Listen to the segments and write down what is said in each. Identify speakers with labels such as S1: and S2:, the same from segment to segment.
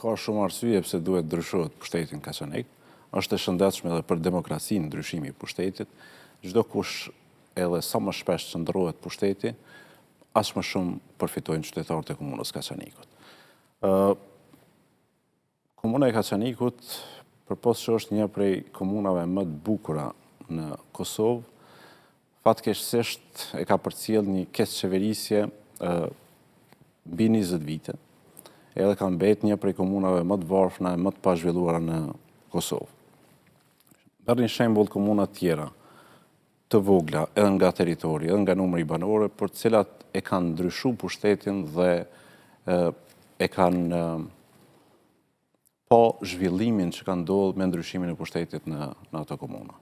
S1: Ka shumë arsye pse duhet ndryshohet pushteti në Kaçanik. Është e shëndetshme edhe për demokracinë ndryshimi i pushtetit. Çdo kush edhe sa më shpesh qëndrohet pushteti, aq më shumë përfitojnë qytetarët e komunës Kaçanikut. Komuna e Kaçanikut, përpos që është një prej komunave më të bukura në Kosovë, fatkeqësisht e ka përcjell një keq qeverisje mbi 20 vite, edhe ka mbet një prej komunave më të varfëna e më të pazhvilluara në Kosovë. Merr një shembull komuna të tjera, të vogla, edhe nga territori, edhe nga numri banor, për të cilat e kanë ndryshuar pushtetin dhe e kanë pa zhvillimin që ka ndodhur me ndryshimin e pushtetit në ato komuna.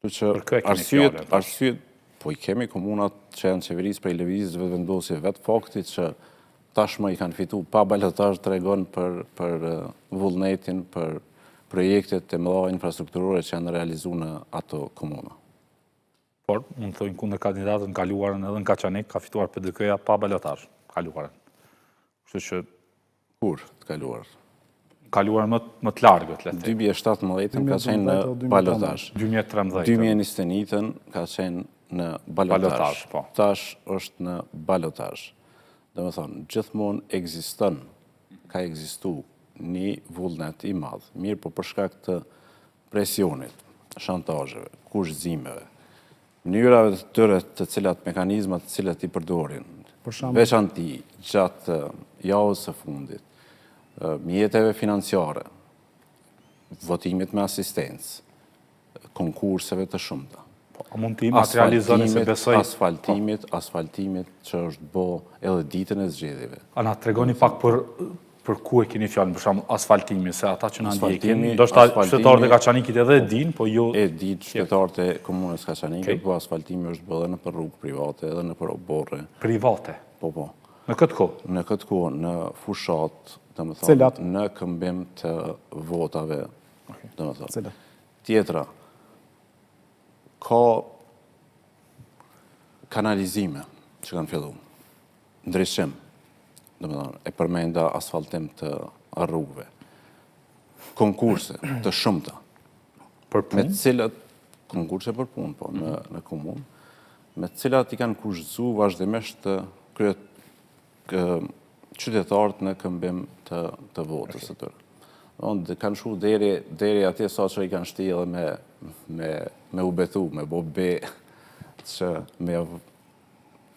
S1: Kështu që arsyet, po i kemi komunat që janë qeverisë prej lëvizjes vetëvendosje, vetë fakti që tashmë i kanë fitu pa balotazh tregon për vullnetin, për projektet e mëdha infrastrukturore që janë realizuar në ato komuna.
S2: Por, mund të thojnë kundër kandidatët në kaluarën edhe në Kaçanik ka fituar PDK-ja pa balotazh kaluarën. Kështu që
S1: kur të kaluar?
S2: Kaluarën më të largët, le të them.
S1: 2017 ka qenë në balotazh.
S2: 2013.
S1: 2021 ka qenë në balotazh.
S2: Po.
S1: Tash është në balotazh. Domethënë, gjithmonë ekziston, ka ekzistuar një vullnet i madh. Mirë, po për shkak të presionit, shantazheve, kushëzimeve, mënyrave të tëre të cilat mekanizmat të cilat i përdorin, veçanti gjatë javës së fundit, mjeteve financiare, votimit me asistencë, konkurseve të shumta.
S2: A mund të materializoni se besoj...
S1: Asfaltimit që është bo edhe ditën e zgjedhjeve.
S2: A na tregoni pak për ku e keni fjalën, për shembull asfaltimi, se ata që na ndjekin, ndoshta qytetarët e Kaçanikit edhe e dinë, po jo...
S1: E dinë qytetarët e komunës Kaçanikit, po asfaltimi është bërë edhe në për rrugë private, edhe në për oborre.
S2: Private?
S1: Po.
S2: Në këtë kohë?
S1: Në këtë kohë, në fushat, domethënë, në këmbim të votave, domethënë. Tjetra, ka kanalizime që kanë fillu, ndryshim, e përmenda asfaltim të rrugëve, konkurse të shumta, me cilat, konkurse për punë, po, në komunë, me cilat i kanë kushëzu vazhdimisht të kryet qytetarët në këmbim të votës të tërë. Dhe kanë shu deri atje sa që i kanë shti edhe me u betu, me bo be, që